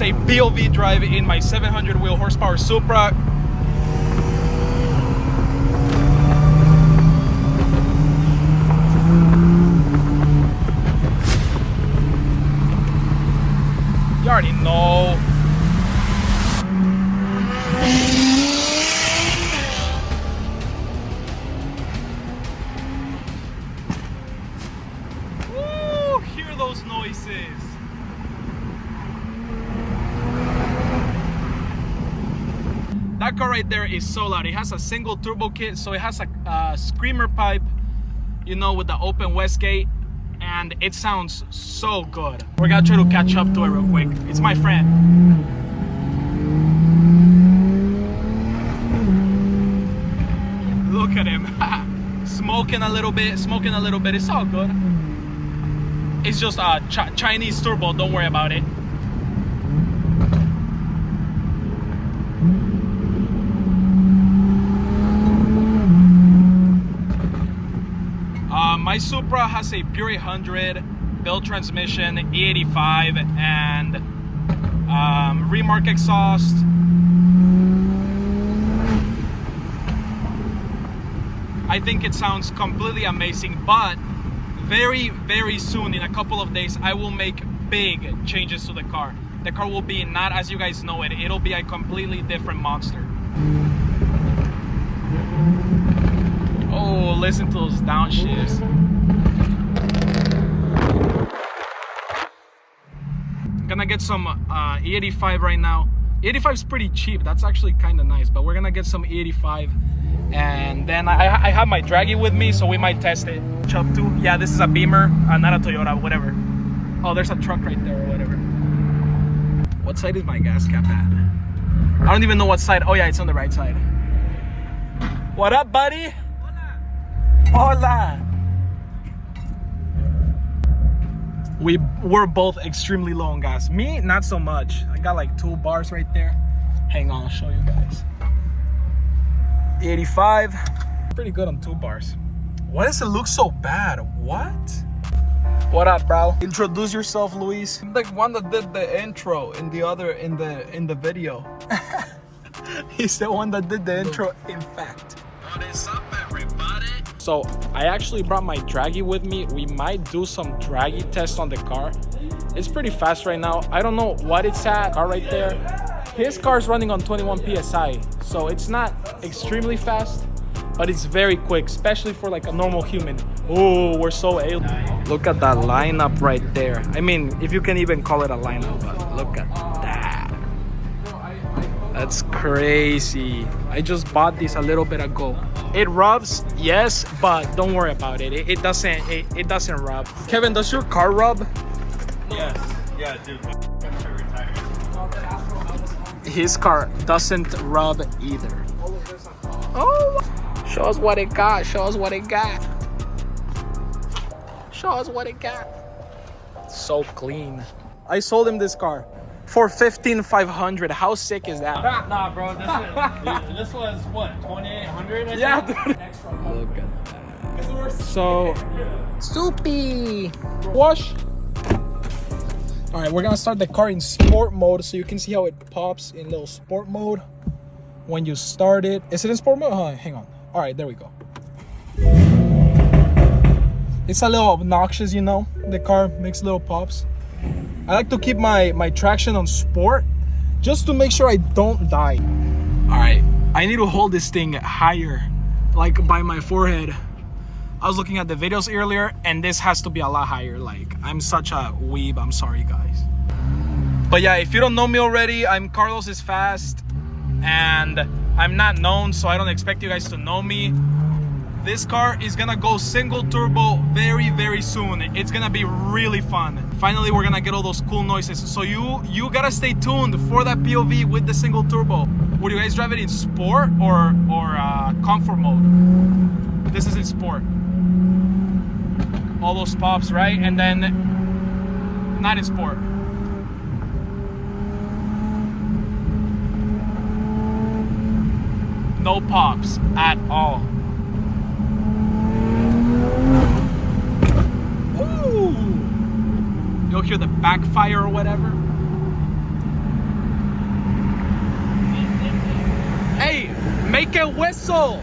is a POV drive in my 700 wheel horsepower Supra. You already know. Woo, hear those noises. That car right there is so loud. It has a single turbo kit, so it has a screamer pipe, you know, with the open Westgate, and it sounds so good. We're gonna try to catch up to it real quick. It's my friend. Look at him. Smoking a little bit, It's all good. It's just a Chinese turbo, don't worry about it. My Supra has a pure 800 built transmission, E85, and remark exhaust. I think it sounds completely amazing, but very, very soon, in a couple of days, I will make big changes to the car. The car will be not as you guys know it. It'll be a completely different monster. Oh, listen to those downshifts. Gonna get some E85 right now. E85 is pretty cheap. That's actually kind of nice, but we're gonna get some E85. And then I have my dragy with me, so we might test it. Chub 2. Yeah, this is a Beamer, not a Toyota, whatever. Oh, there's a truck right there or whatever. What side is my gas cap at? I don't even know what side. Oh yeah, it's on the right side. What up, buddy? Hola. We're both extremely low on gas. Me, not so much. I got like 2 bars right there. Hang on, I'll show you guys. 85. Pretty good on 2 bars. Why does it look so bad? What? What up, bro? Introduce yourself, Luis. I'm the one that did the intro in the video. He's the one that did the intro, in fact. What is up, everybody? So I actually brought my dragy with me. We might do some dragy tests on the car. It's pretty fast right now. I don't know what it's at. Car right there. His car's running on 21 psi, so it's not extremely fast, but it's very quick, especially for like a normal human. Oh, we're so alien. Look at that lineup right there. I mean, if you can even call it a lineup, but look at that. That's crazy. I just bought this a little bit ago. It rubs, yes, but don't worry about it. It doesn't rub. Kevin, does your car rub? Yes. Yeah, dude. His car doesn't rub either. Oh, show us what it got. Show us what it got. Show us what it got. So clean. I sold him this car for $15,500. How sick is that? Nah, bro. This was what, 2,800? Yeah, dude. Look at that. So, soupy. Wash. All right, we're gonna start the car in sport mode so you can see how it pops in little sport mode when you start it. Is it in sport mode? Oh, hang on. All right, there we go. It's a little obnoxious, you know. The car makes little pops. I like to keep my traction on sport just to make sure I don't die. All right, I need to hold this thing higher, like by my forehead. I was looking at the videos earlier, and this has to be a lot higher. Like, I'm such a weeb. I'm sorry, guys. But yeah, if you don't know me already, I'm Carlos is Fast, and I'm not known, so I don't expect you guys to know me. This car is gonna go single turbo very, very soon. It's gonna be really fun. Finally, we're gonna get all those cool noises. So you gotta stay tuned for that POV with the single turbo. Would you guys drive it in sport or comfort mode? This is in sport. All those pops, right? And then not in sport. No pops at all. Ooh! You'll hear the backfire or whatever. Make it whistle.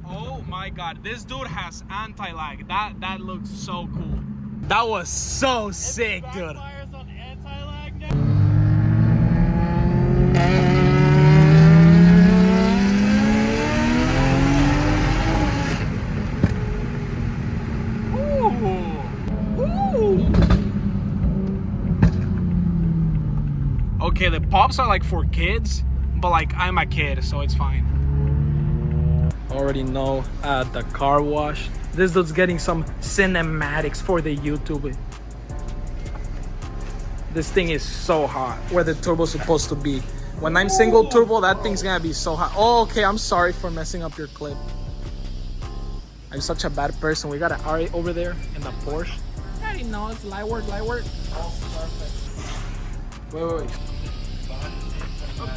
Oh my God, this dude has anti-lag. That looks so cool. That was so sick, dude. Backfires on anti-lag now. Okay, the pops are like for kids, but like I'm a kid, so it's fine. Already know at the car wash, this dude's getting some cinematics for the YouTube. This thing is so hot where the turbo's supposed to be. When I'm single turbo, that thing's gonna be so hot. Oh, okay, I'm sorry for messing up your clip. I'm such a bad person. We got an R8 over there in the Porsche. I already know it's light work. Wait.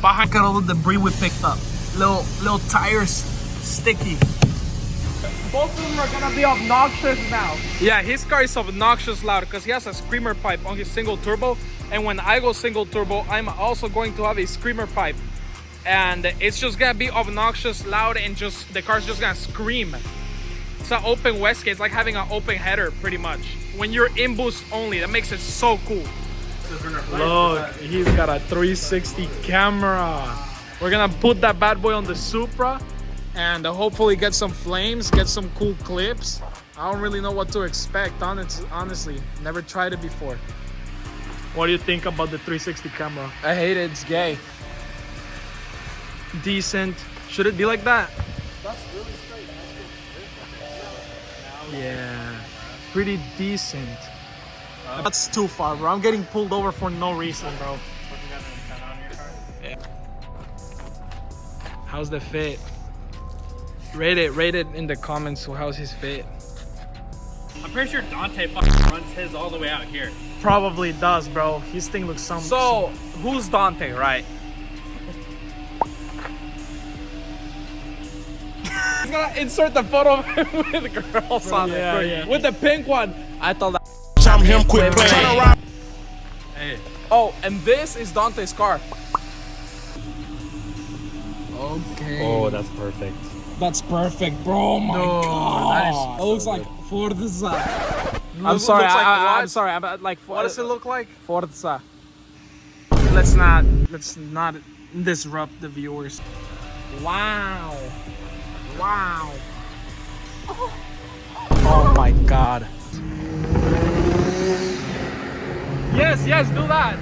Behind got all the debris we picked up. Little tires sticky. Both of them are gonna be obnoxious now. Yeah, his car is obnoxious loud because he has a screamer pipe on his single turbo. And when I go single turbo, I'm also going to have a screamer pipe. And it's just gonna be obnoxious loud and just the car's just gonna scream. It's an open wastegate. It's like having an open header pretty much. When you're in boost only, that makes it so cool. Look, he's got a 360 camera. We're gonna put that bad boy on the Supra and hopefully get some flames, get some cool clips. I don't really know what to expect, honestly. Never tried it before. What do you think about the 360 camera? I hate it. It's gay. Decent. Should it be like that? That's really straight. Yeah, pretty decent. That's too far, bro. I'm getting pulled over for no reason, bro. Yeah. How's the fit? Rate it in the comments. So how's his fit? I'm pretty sure Dante fucking runs his all the way out here. Probably does, bro. His thing looks some. So, who's Dante, right? He's gonna insert the photo of him with girls on it. Yeah. With the pink one. I thought that. I'm him quick playing. Hey. Oh, and this is Dante's car. Okay. Oh, that's perfect. That's perfect, bro. Oh my God. That looks like Forza. I'm sorry. Looks like I'm what? sorry. I'm like. What does it look like? Forza. Let's not disrupt the viewers. Wow. Oh my God. Yes, do that.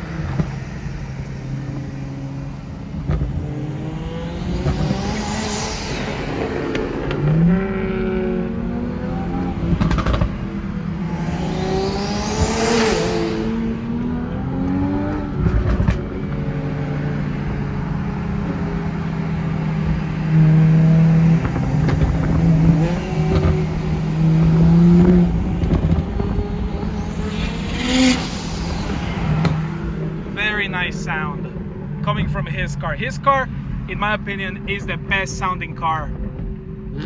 Nice sound coming from his car. His car, in my opinion, is the best sounding car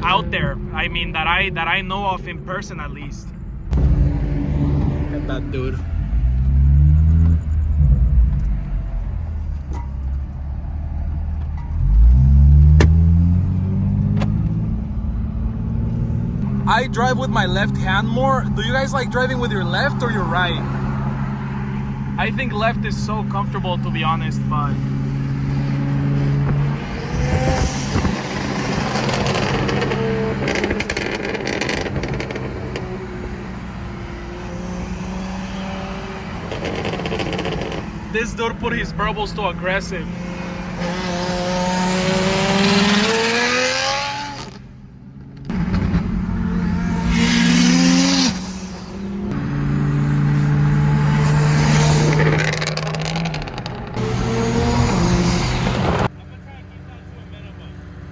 out there. I mean, that I know of in person at least. Look at that dude. I drive with my left hand more. Do you guys like driving with your left or your right? I think left is so comfortable, to be honest, but this dude put his verbals to aggressive.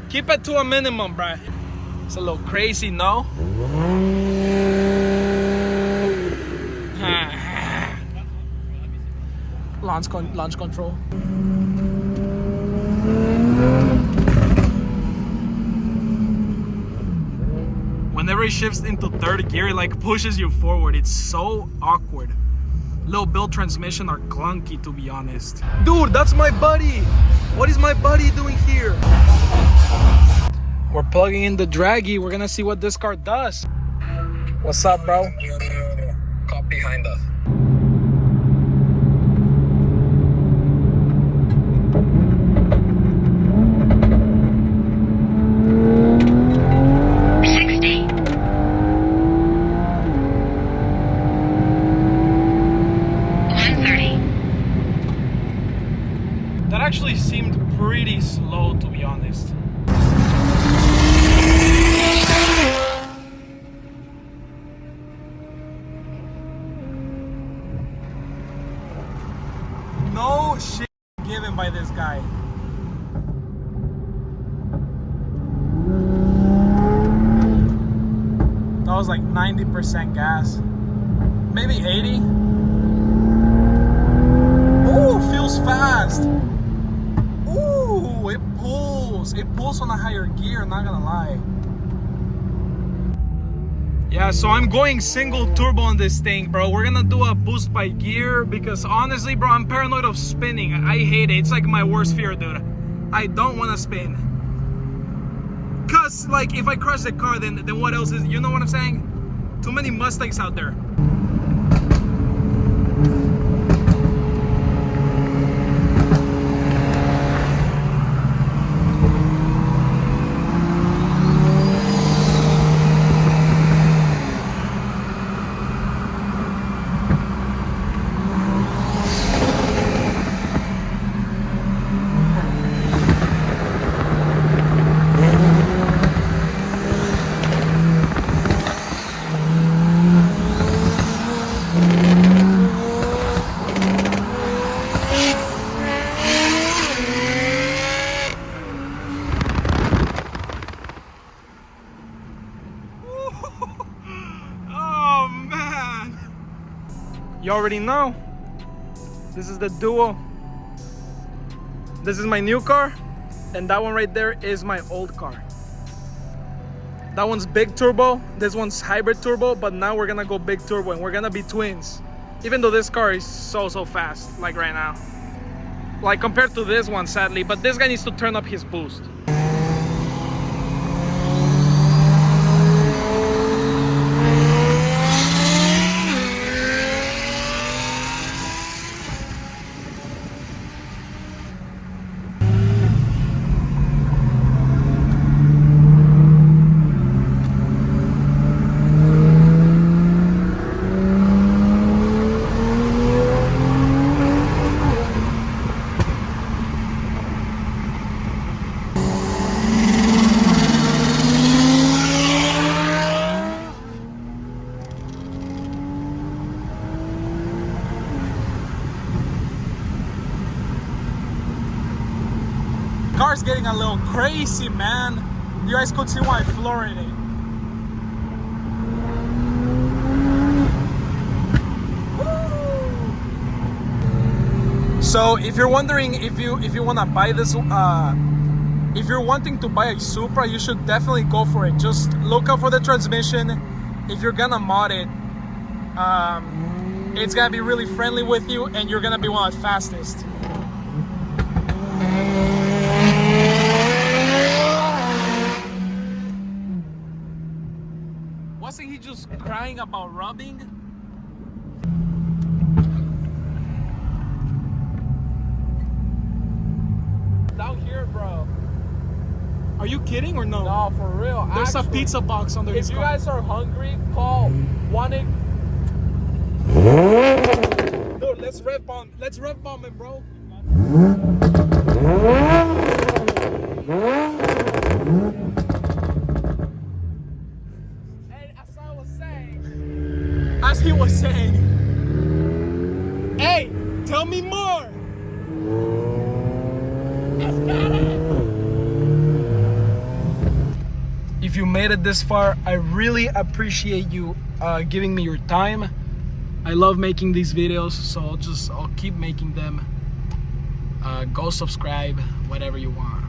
Keep it to a minimum, bruh. It's a little crazy, no? Launch control. Whenever whenever it shifts into third gear, it like pushes you forward. It's so awkward. Low build transmission are clunky, to be honest. Dude, that's my buddy. What is my buddy doing here? We're plugging in the dragy. We're gonna see what this car does. What's up, bro? Cop behind us. That actually seemed pretty slow, to be honest. No shit given by this guy. That was like 90% gas. Maybe 80. Ooh, feels fast. Ooh, it pulls. It pulls on a higher gear, not gonna lie. Yeah, so I'm going single turbo on this thing, bro. We're gonna do a boost by gear because honestly, bro, I'm paranoid of spinning. I hate it. It's like my worst fear, dude. I don't wanna spin. Cause like if I crash the car, then what else is, you know what I'm saying? Too many Mustangs out there. You already know, this is the Duo. This is my new car, and that one right there is my old car. That one's big turbo, this one's hybrid turbo, but now we're gonna go big turbo and we're gonna be twins. Even though this car is so fast, like right now. Like compared to this one, sadly, but this guy needs to turn up his boost. Car's getting a little crazy, man. You guys could see why I fluoridated. So if you're wondering if you wanna buy this, if you're wanting to buy a Supra, you should definitely go for it. Just look out for the transmission. If you're gonna mod it, it's gonna be really friendly with you, and you're gonna be one of the fastest. Wasn't he just crying about rubbing? Down here, bro. Are you kidding or no? No, for real. There's actually, a pizza box under his If you car. guys are hungry, call 1-8. Dude, let's rev bomb. Let's rev bomb him, bro. And as I was saying, As he was saying, hey, tell me more. If you made it this far, I really appreciate you giving me your time. I love making these videos, so I'll keep making them. Go subscribe, whatever you want.